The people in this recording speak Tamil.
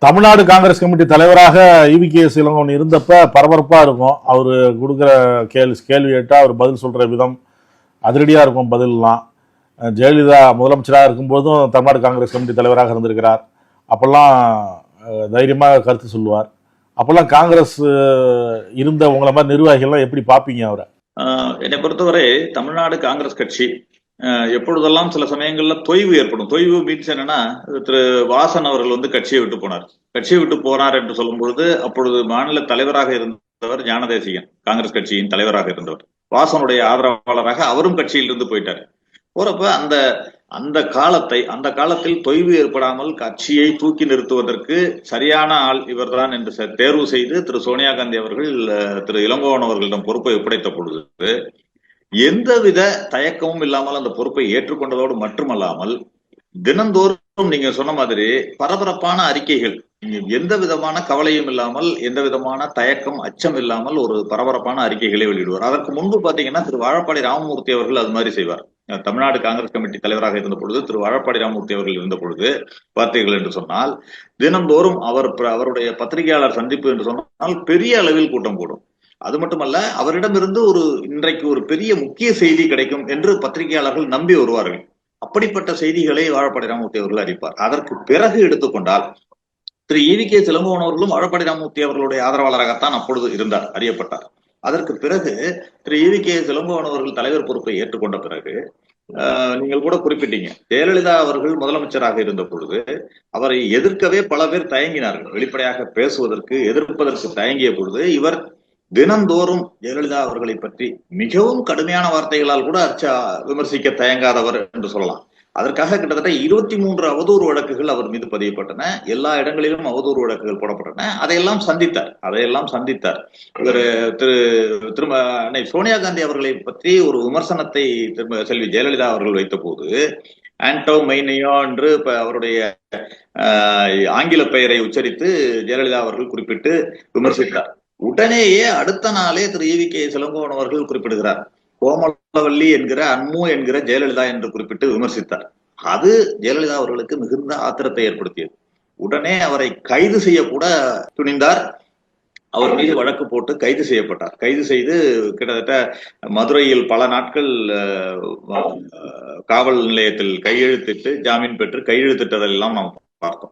தமிழ்நாடு காங்கிரஸ் கமிட்டி தலைவராக ஈவி.கே.எஸ். இளங்கோவன் இருந்தப்ப பரபரப்பா இருக்கும். அவரு கொடுக்குற கேள்வி கேட்டா அவர் பதில் சொல்ற விதம் அதிரடியா இருக்கும். பதிலெல்லாம் ஜெயலலிதா முதலமைச்சராக இருக்கும்போதும் தமிழ்நாடு காங்கிரஸ் கமிட்டி தலைவராக இருந்திருக்கிறார். அப்பெல்லாம் தைரியமாக கருத்து சொல்லுவார். அப்பெல்லாம் காங்கிரஸ் இருந்த உங்களை மாதிரி நிர்வாகிகள்லாம் எப்படி பார்ப்பீங்க அவரை? என்னை பொறுத்தவரை தமிழ்நாடு காங்கிரஸ் கட்சி எப்பொழுதெல்லாம் சில சமயங்கள்ல தொய்வு ஏற்படும். தொய்வு மீன்ஸ் என்னன்னா, திரு வாசன் அவர்கள் கட்சியை விட்டு போனார். கட்சியை விட்டு போனார் என்று சொல்லும் பொழுது அப்பொழுது மாநில தலைவராக இருந்தவர் ஞானதேசிகன், காங்கிரஸ் கட்சியின் தலைவராக இருந்தவர். வாசனுடைய ஆதரவாளராக அவரும் கட்சியில் இருந்து போயிட்டார். போறப்ப அந்த காலத்தில் தொய்வு ஏற்படாமல் கட்சியை தூக்கி நிறுத்துவதற்கு சரியான ஆள் இவர்தான் என்று தேர்வு செய்து திரு சோனியா காந்தி அவர்கள் திரு இளங்கோவன் அவர்களிடம் பொறுப்பை ஒப்படைத்த பொழுது எந்தவித தயக்கமும் இல்லாமல் அந்த பொறுப்பை ஏற்றுக்கொண்டதோடு மட்டுமல்லாமல் தினந்தோறும் நீங்க சொன்ன மாதிரி பரபரப்பான அறிக்கைகள், எந்த விதமான கவலையும் இல்லாமல், எந்த விதமான தயக்கம் அச்சம் இல்லாமல் ஒரு பரபரப்பான அறிக்கைகளை வெளியிடுவார். அதற்கு முன்பு பாத்தீங்கன்னா திரு வாழப்பாடி ராமமூர்த்தி அவர்கள் அது மாதிரி செய்வார். தமிழ்நாடு காங்கிரஸ் கமிட்டி தலைவராக இருந்த பொழுது திரு வாழப்பாடி ராமமூர்த்தி அவர்கள் இருந்த பொழுது பார்த்தீர்கள் என்று சொன்னால் தினந்தோறும் அவருடைய பத்திரிகையாளர் சந்திப்பு என்று சொன்னால் பெரிய அளவில் கூட்டம் கூடும். அது மட்டுமல்ல, அவரிடமிருந்து இன்றைக்கு ஒரு பெரிய முக்கிய செய்தி கிடைக்கும் என்று பத்திரிகையாளர்கள் நம்பி வருவார்கள். அப்படிப்பட்ட செய்திகளை வாழப்பாடி ராமமூர்த்தி அவர்கள் அறிவிப்பார். அதற்கு பிறகு எடுத்துக்கொண்டால் திரு ஈவி.கே.எஸ். இளங்கோவன் அவர்களும் வாழப்பாடி ராமமூர்த்தி அவர்களுடைய ஆதரவாளராகத்தான் அப்பொழுது இருந்தார், அறியப்பட்டார். அதற்கு பிறகு திரு ஈவி.கே.எஸ். இளங்கோவன் அவர்கள் தலைவர் பொறுப்பை ஏற்றுக்கொண்ட பிறகு நீங்கள் கூட குறிப்பிட்டீங்க, ஜெயலலிதா அவர்கள் முதலமைச்சராக இருந்த பொழுது அவரை எதிர்க்கவே பல பேர் தயங்கினார்கள். வெளிப்படையாக பேசுவதற்கு, எதிர்ப்பதற்கு தயங்கிய பொழுது இவர் தினந்தோறும் ஜெயலலிதா அவர்களை பற்றி மிகவும் கடுமையான வார்த்தைகளால் கூட விமர்சிக்க தயங்காதவர் என்று சொல்லலாம். அதற்காக கிட்டத்தட்ட 23 அவதூறு வழக்குகள் அவர் மீது பதியப்பட்டன. எல்லா இடங்களிலும் அவதூறு வழக்குகள் போடப்பட்டன. அதையெல்லாம் சந்தித்தார். இவர் அன்னை சோனியா காந்தி அவர்களை பற்றி ஒரு விமர்சனத்தை செல்வி ஜெயலலிதா அவர்கள் வைத்த போது ஆண்டோ மைனியோ என்று அவருடைய ஆங்கில பெயரை உச்சரித்து ஜெயலலிதா அவர்கள் குறிப்பிட்டு விமர்சித்தார். உடனேயே அடுத்த நாளே திரு ஈவி.கே.எஸ். இளங்கோவன் அவர்கள் குறிப்பிடுகிறார், கோமலவல்லி என்கிற அன்மு என்கிற ஜெயலலிதா என்று குறிப்பிட்டு விமர்சித்தார். அது ஜெயலலிதா அவர்களுக்கு மிகுந்த ஆத்திரத்தை ஏற்படுத்தியது. உடனே அவரை கைது செய்ய கூட துணிந்தார். அவர் மீது வழக்கு போட்டு கைது செய்யப்பட்டார். கைது செய்து கிட்டத்தட்ட மதுரையில் பல நாட்கள் காவல் நிலையத்தில் கையெழுத்திட்டு ஜாமீன் பெற்று கையெழுத்திட்டதெல்லாம் நாம் பார்த்தோம்.